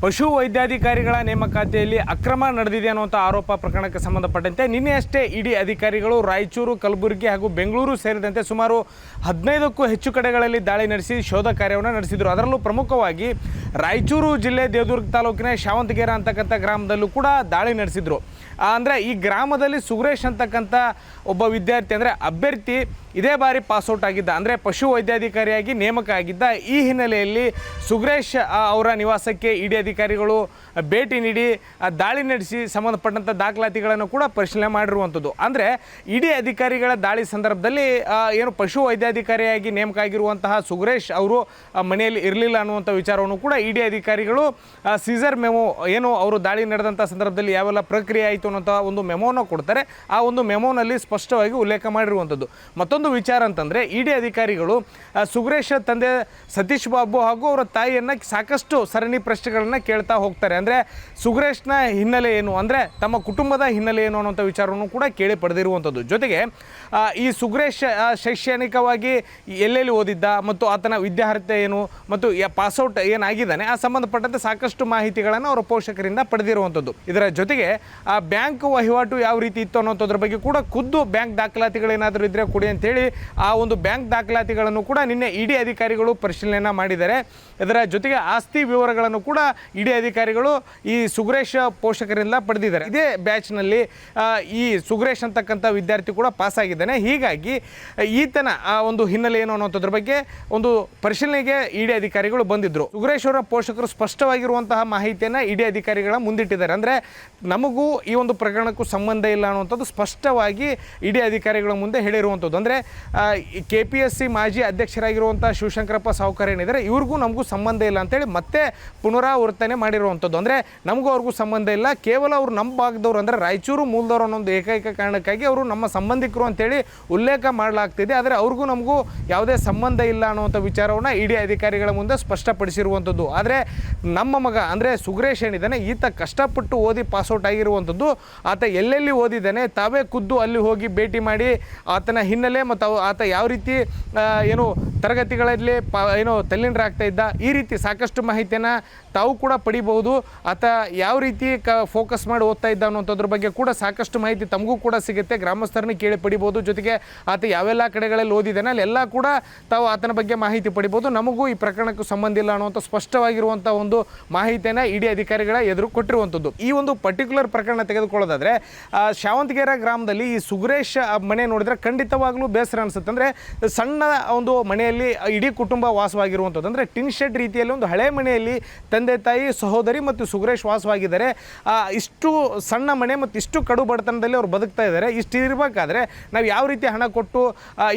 ಪಶು ವೈದ್ಯಾಧಿಕಾರಿಗಳ ನೇಮಕಾತಿಯಲ್ಲಿ ಅಕ್ರಮ ನಡೆದಿದೆ ಅನ್ನುವಂಥ ಆರೋಪ ಪ್ರಕರಣಕ್ಕೆ ಸಂಬಂಧಪಟ್ಟಂತೆ ನಿನ್ನೆಯಷ್ಟೇ ಇಡಿ ಅಧಿಕಾರಿಗಳು ರಾಯಚೂರು, ಕಲಬುರಗಿ ಹಾಗೂ ಬೆಂಗಳೂರು ಸೇರಿದಂತೆ ಸುಮಾರು 15ಕ್ಕೂ ಹೆಚ್ಚು ಕಡೆಗಳಲ್ಲಿ ದಾಳಿ ನಡೆಸಿ ಶೋಧ ಕಾರ್ಯವನ್ನು ನಡೆಸಿದರು. ಅದರಲ್ಲೂ ಪ್ರಮುಖವಾಗಿ ರಾಯಚೂರು ಜಿಲ್ಲೆ ದೇವದುರ್ಗ ತಾಲೂಕಿನ ಶಾವಂತಗೇರ ಅಂತಕ್ಕಂಥ ಗ್ರಾಮದಲ್ಲೂ ಕೂಡ ದಾಳಿ ನಡೆಸಿದರು. ಅಂದರೆ ಈ ಗ್ರಾಮದಲ್ಲಿ ಸುರೇಶ್ ಅಂತಕ್ಕಂಥ ಒಬ್ಬ ವಿದ್ಯಾರ್ಥಿ ಅಂದರೆ ಅಭ್ಯರ್ಥಿ ಇದೇ ಬಾರಿ ಪಾಸ್ಔಟ್ ಆಗಿದ್ದ, ಅಂದರೆ ಪಶು ವೈದ್ಯಾಧಿಕಾರಿಯಾಗಿ ನೇಮಕ ಆಗಿದ್ದ. ಈ ಹಿನ್ನೆಲೆಯಲ್ಲಿ ಸುರೇಶ್ ಅವರ ನಿವಾಸಕ್ಕೆ ಇಡಿ ಅಧಿಕಾರಿಗಳು ಭೇಟಿ ನೀಡಿ ದಾಳಿ ನಡೆಸಿ ಸಂಬಂಧಪಟ್ಟಂಥ ದಾಖಲಾತಿಗಳನ್ನು ಕೂಡ ಪರಿಶೀಲನೆ ಮಾಡಿರುವಂಥದ್ದು. ಅಂದರೆ ಇಡಿ ಅಧಿಕಾರಿಗಳ ದಾಳಿ ಸಂದರ್ಭದಲ್ಲಿ ಏನು ಪಶು ವೈದ್ಯಾಧಿಕಾರಿಯಾಗಿ ನೇಮಕ ಆಗಿರುವಂತಹ ಸುರೇಶ್ ಅವರು ಮನೆಯಲ್ಲಿ ಇರಲಿಲ್ಲ ಅನ್ನುವಂಥ ವಿಚಾರವನ್ನು ಕೂಡ ಇಡಿ ಅಧಿಕಾರಿಗಳು ಸೀಸರ್ ಮೆಮೊ ಏನು ಅವರು ದಾಳಿ ನಡೆದಂಥ ಸಂದರ್ಭದಲ್ಲಿ ಯಾವೆಲ್ಲ ಪ್ರಕ್ರಿಯೆ ಆಯಿತು ಅನ್ನೋಂಥ ಒಂದು ಮೆಮೋನ ಕೊಡ್ತಾರೆ. ಆ ಒಂದು ಮೆಮೋನಲ್ಲಿ ಸ್ಪಷ್ಟವಾಗಿ ಉಲ್ಲೇಖ ಮಾಡಿರುವಂಥದ್ದು. ಮತ್ತೊಂದು ವಿಚಾರ ಅಂತಂದರೆ ಇಡಿ ಅಧಿಕಾರಿಗಳು ಸುರೇಶ್ ತಂದೆ ಸತೀಶ್ ಬಾಬು ಹಾಗೂ ಅವರ ತಾಯಿಯನ್ನು ಸಾಕಷ್ಟು ಸರಣಿ ಪ್ರಶ್ನೆಗಳನ್ನು ಕೇಳ್ತಾ ಹೋಗ್ತಾರೆ. ಅಂದರೆ ಸುರೇಶ್ನ ಹಿನ್ನೆಲೆ ಏನು, ಅಂದರೆ ತಮ್ಮ ಕುಟುಂಬದ ಹಿನ್ನೆಲೆ ಏನು ಅನ್ನೋಂಥ ವಿಚಾರವನ್ನು ಕೂಡ ಕೇಳಿ ಪಡೆದಿರುವಂಥದ್ದು. ಜೊತೆಗೆ ಈ ಸುರೇಶ್ ಶೈಕ್ಷಣಿಕವಾಗಿ ಎಲ್ಲೆಲ್ಲಿ ಓದಿದ್ದ ಮತ್ತು ಆತನ ವಿದ್ಯಾರ್ಹತೆ ಏನು ಮತ್ತು ಪಾಸ್ಔಟ್ ಏನಾಗಿದ್ದಾನೆ ಆ ಸಂಬಂಧಪಟ್ಟಂತೆ ಸಾಕಷ್ಟು ಮಾಹಿತಿಗಳನ್ನು ಅವರ ಪೋಷಕರಿಂದ ಪಡೆದಿರುವಂಥದ್ದು. ಇದರ ಜೊತೆಗೆ ಆ ಬ್ಯಾಂಕ್ ವಹಿವಾಟು ಯಾವ ರೀತಿ ಇತ್ತು ಅನ್ನೋದ್ರ ಬಗ್ಗೆ ಕೂಡ ಖುದ್ದು ಬ್ಯಾಂಕ್ ದಾಖಲಾತಿಗಳೇನಾದರೂ ಇದ್ದರೆ ಕೊಡಿ ಅಂತೇಳಿ ಆ ಒಂದು ಬ್ಯಾಂಕ್ ದಾಖಲಾತಿಗಳನ್ನು ಕೂಡ ನಿನ್ನೆ ಇಡಿ ಅಧಿಕಾರಿಗಳು ಪರಿಶೀಲನೆ ಮಾಡಿದ್ದಾರೆ. ಇದರ ಜೊತೆಗೆ ಆಸ್ತಿ ವಿವರಗಳನ್ನು ಕೂಡ ಇಡಿ ಅಧಿಕಾರಿಗಳು ಈ ಸುರೇಶ್ ಪೋಷಕರಿಂದ ಪಡೆದಿದ್ದಾರೆ. ಇದೇ ಬ್ಯಾಚ್ನಲ್ಲಿ ಈ ಸುರೇಶ್ ಅಂತಕ್ಕಂಥ ವಿದ್ಯಾರ್ಥಿ ಕೂಡ ಪಾಸ್ ಆಗಿದ್ದಾನೆ. ಹೀಗಾಗಿ ಈತನ ಆ ಒಂದು ಹಿನ್ನೆಲೆ ಏನು ಅನ್ನೋದ್ರ ಬಗ್ಗೆ ಒಂದು ಪರಿಶೀಲನೆಗೆ ಇಡಿ ಅಧಿಕಾರಿಗಳು ಬಂದಿದ್ದರು. ಸುರೇಶ್ ಅವರ ಪೋಷಕರು ಸ್ಪಷ್ಟವಾಗಿರುವಂತಹ ಮಾಹಿತಿಯನ್ನು ಇಡಿ ಅಧಿಕಾರಿಗಳ ಮುಂದಿಟ್ಟಿದ್ದಾರೆ. ಅಂದರೆ ನಮಗೂ ಈ ಒಂದು ಪ್ರಕರಣಕ್ಕೂ ಸಂಬಂಧ ಇಲ್ಲ ಅನ್ನುವಂಥದ್ದು ಸ್ಪಷ್ಟವಾಗಿ ಇಡಿ ಅಧಿಕಾರಿಗಳ ಮುಂದೆ ಹೇಳಿರುವಂಥದ್ದು. ಅಂದರೆ KPSC ಮಾಜಿ ಅಧ್ಯಕ್ಷರಾಗಿರುವಂಥ ಶಿವಶಂಕರಪ್ಪ ಸಾವುಕಾರ ಏನಿದ್ದಾರೆ ಇವ್ರಿಗೂ ನಮಗೂ ಸಂಬಂಧ ಇಲ್ಲ ಅಂತೇಳಿ ಮತ್ತೆ ಪುನರಾವರ್ತನೆ ಮಾಡಿರುವಂಥದ್ದು. ಅಂದರೆ ನಮಗೂ ಅವ್ರಿಗೂ ಸಂಬಂಧ ಇಲ್ಲ, ಕೇವಲ ಅವರು ನಮ್ಮ ಭಾಗದವ್ರು ಅಂದರೆ ರಾಯಚೂರು ಮೂಲದವ್ರು ಅನ್ನೊಂದು ಏಕೈಕ ಕಾರಣಕ್ಕಾಗಿ ಅವರು ನಮ್ಮ ಸಂಬಂಧಿಕರು ಅಂತೇಳಿ ಉಲ್ಲೇಖ ಮಾಡಲಾಗ್ತಿದೆ. ಆದರೆ ಅವ್ರಿಗೂ ನಮಗೂ ಯಾವುದೇ ಸಂಬಂಧ ಇಲ್ಲ ಅನ್ನುವಂಥ ವಿಚಾರವನ್ನು ಇಡಿ ಅಧಿಕಾರಿಗಳ ಮುಂದೆ ಸ್ಪಷ್ಟಪಡಿಸಿರುವಂಥದ್ದು. ಆದರೆ ನಮ್ಮ ಮಗ ಅಂದರೆ ಸುರೇಶ್ ಏನಿದ್ದಾನೆ ಈತ ಕಷ್ಟಪಟ್ಟು ಓದಿ ಪಾಸ್ಔಟ್ ಆಗಿರುವಂಥದ್ದು. ಆತ ಎಲ್ಲೆಲ್ಲಿ ಓದಿದ್ದಾನೆ ತಾವೇ ಖುದ್ದು ಅಲ್ಲಿ ಹೋಗಿ ಭೇಟಿ ಮಾಡಿ ಆತನ ಹಿನ್ನೆಲೆ ಮತ್ತು ಆತ ಯಾವ ರೀತಿ ಏನು ತರಗತಿಗಳಲ್ಲಿ ಏನು ತಲ್ಲೀನರಾಗ್ತಾ ಇದ್ದ ಈ ರೀತಿ ಸಾಕಷ್ಟು ಮಾಹಿತಿಯನ್ನು ತಾವು ಕೂಡ ಪಡಿಬಹುದು. ಆತ ಯಾವ ರೀತಿ ಫೋಕಸ್ ಮಾಡಿ ಓದ್ತಾ ಇದ್ದ ಅನ್ನೋಂಥದ್ರ ಬಗ್ಗೆ ಕೂಡ ಸಾಕಷ್ಟು ಮಾಹಿತಿ ತಮಗೂ ಕೂಡ ಸಿಗುತ್ತೆ, ಗ್ರಾಮಸ್ಥರನ್ನ ಕೇಳಿ ಪಡಿಬೋದು. ಜೊತೆಗೆ ಆತ ಯಾವೆಲ್ಲ ಕಡೆಗಳಲ್ಲಿ ಓದಿದ್ದಾನೆ ಅಲ್ಲೆಲ್ಲ ಕೂಡ ತಾವು ಆತನ ಬಗ್ಗೆ ಮಾಹಿತಿ ಪಡಿಬೋದು. ನಮಗೂ ಈ ಪ್ರಕರಣಕ್ಕೂ ಸಂಬಂಧ ಇಲ್ಲ ಅನ್ನುವಂಥ ಸ್ಪಷ್ಟವಾಗಿರುವಂಥ ಒಂದು ಮಾಹಿತಿಯನ್ನು ಇಡಿ ಅಧಿಕಾರಿಗಳ ಎದುರು ಕೊಟ್ಟಿರುವಂಥದ್ದು. ಈ ಒಂದು ಪರ್ಟಿಕ್ಯುಲರ್ ಪ್ರಕರಣ ತೆಗೆದುಕೊಳ್ಳೋದಾದರೆ ಶಾವಂತಗೇರ ಗ್ರಾಮದಲ್ಲಿ ಈ ಸುರೇಶ್ ಮನೆ ನೋಡಿದರೆ ಖಂಡಿತವಾಗ್ಲೂ ಬೇಸರ ಅನಿಸುತ್ತೆ. ಅಂದರೆ ಸಣ್ಣ ಒಂದು ಮನೆಯಲ್ಲಿ ಇಡೀ ಕುಟುಂಬ ವಾಸವಾಗಿರುವಂಥದ್ದು. ಅಂದರೆ ಟಿನ್ ಶೆಡ್ ರೀತಿಯಲ್ಲಿ ಒಂದು ಹಳೆ ಮನೆಯಲ್ಲಿ ತಂದೆ ತಾಯಿ ಸಹೋದರಿ ಮತ್ತು ಸುರೇಶ್ ವಾಸವಾಗಿದ್ದಾರೆ. ಇಷ್ಟು ಸಣ್ಣ ಮನೆ ಮತ್ತು ಇಷ್ಟು ಕಡು ಬಡತನದಲ್ಲಿ ಅವರು ಬದುಕ್ತಾ ಇದ್ದಾರೆ. ಇಷ್ಟು ಇರಬೇಕಾದ್ರೆ ನಾವು ಯಾವ ರೀತಿ ಹಣ ಕೊಟ್ಟು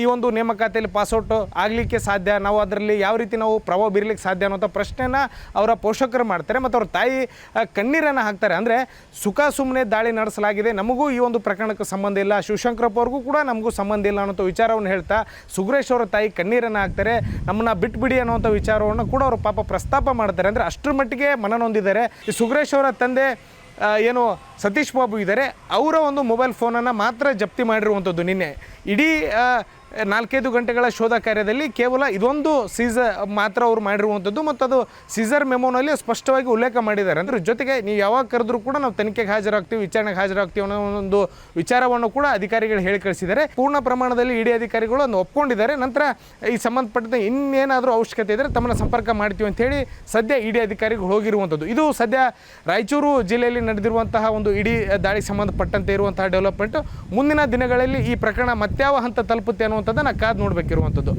ಈ ಒಂದು ನೇಮಕಾತಿಯಲ್ಲಿ ಪಾಸ್ಔಟ್ ಆಗಲಿಕ್ಕೆ ಸಾಧ್ಯ, ನಾವು ಅದರಲ್ಲಿ ಯಾವ ರೀತಿ ನಾವು ಪ್ರಭಾವ ಬೀರಲಿಕ್ಕೆ ಸಾಧ್ಯ ಅನ್ನೋಂಥ ಪ್ರಶ್ನೆನ ಅವರ ಪೋಷಕರು ಮಾಡ್ತಾರೆ ಮತ್ತು ಅವ್ರ ತಾಯಿ ಕಣ್ಣೀರನ್ನು ಹಾಕ್ತಾರೆ. ಅಂದರೆ ಸುಖ ಸುಮ್ಮನೆ ದಾಳಿ ನಡೆಸಲಾಗಿದೆ, ನಮಗೂ ಈ ಒಂದು ಪ್ರಕರಣಕ್ಕೆ ಸಂಬಂಧ ಇಲ್ಲ, ಶಿವಶಂಕರಪ್ಪ ಅವ್ರಿಗೂ ಕೂಡ ನಮಗೂ ಸಂಬಂಧ ಇಲ್ಲ ಅನ್ನೋಂಥ ವಿಚಾರವನ್ನು ಹೇಳ್ತಾ ಸುರೇಶ್ ಅವರ ತಾಯಿ ಕಣ್ಣೀರನ್ನು ಹಾಕ್ತಾರೆ. ನಮ್ಮನ್ನು ಬಿಟ್ಬಿಡಿ ಅನ್ನೋಂಥ ವಿಚಾರವನ್ನು ಕೂಡ ಅವರು ಪಾಪ ಪ್ರಸ್ತಾಪ ಮಾಡ್ತಾರೆ. ಅಂದರೆ ಅಷ್ಟರ ಮಟ್ಟಿಗೆ ಮನನೊಂದಿದ್ದಾರೆ. ಈ ಸುರೇಶ್ ಅವರ ತಂದೆ ಏನು ಸತೀಶ್ ಬಾಬು ಇದ್ದಾರೆ ಅವರ ಒಂದು ಮೊಬೈಲ್ ಫೋನನ್ನು ಮಾತ್ರ ಜಪ್ತಿ ಮಾಡಿರುವಂಥದ್ದು. ನಿನ್ನೆ ಇಡೀ 4-5 ಗಂಟೆಗಳ ಶೋಧ ಕಾರ್ಯದಲ್ಲಿ ಕೇವಲ ಇದೊಂದು ಸೀಸರ್ ಮಾತ್ರ ಅವರು ಮಾಡಿರುವಂಥದ್ದು ಮತ್ತು ಅದು ಸೀಸರ್ ಮೆಮೋನಲ್ಲಿ ಸ್ಪಷ್ಟವಾಗಿ ಉಲ್ಲೇಖ ಮಾಡಿದ್ದಾರೆ. ಅಂದರೆ ಜೊತೆಗೆ ನೀವು ಯಾವಾಗ ಕರೆದ್ರೂ ಕೂಡ ನಾವು ತನಿಖೆಗೆ ಹಾಜರಾಗ್ತೀವಿ, ವಿಚಾರಣೆಗೆ ಹಾಜರಾಗ್ತೀವಿ ಅನ್ನೋ ಒಂದು ವಿಚಾರವನ್ನು ಕೂಡ ಅಧಿಕಾರಿಗಳು ಹೇಳಿ ಕಳಿಸಿದ್ದಾರೆ. ಪೂರ್ಣ ಪ್ರಮಾಣದಲ್ಲಿ ಇಡಿ ಅಧಿಕಾರಿಗಳು ಅದನ್ನು ಒಪ್ಕೊಂಡಿದ್ದಾರೆ. ನಂತರ ಈ ಸಂಬಂಧಪಟ್ಟಂತೆ ಇನ್ನೇನಾದರೂ ಅವಶ್ಯಕತೆ ಇದ್ದರೆ ತಮ್ಮನ್ನು ಸಂಪರ್ಕ ಮಾಡ್ತೀವಿ ಅಂಥೇಳಿ ಸದ್ಯ ಇಡಿ ಅಧಿಕಾರಿಗಳು ಹೋಗಿರುವಂಥದ್ದು. ಇದು ಸದ್ಯ ರಾಯಚೂರು ಜಿಲ್ಲೆಯಲ್ಲಿ ನಡೆದಿರುವಂತಹ ಒಂದು ಇಡೀ ದಾಳಿಗೆ ಸಂಬಂಧಪಟ್ಟಂತೆ ಇರುವಂತಹ ಡೆವಲಪ್ಮೆಂಟ್. ಮುಂದಿನ ದಿನಗಳಲ್ಲಿ ಈ ಪ್ರಕರಣ ಮತ್ಯಾವ ಹಂತ ತಲುಪುತ್ತೆ ಅನ್ನುವಂಥದ್ದನ್ನು ಕಾದು ನೋಡಬೇಕಿರುವಂಥದ್ದು.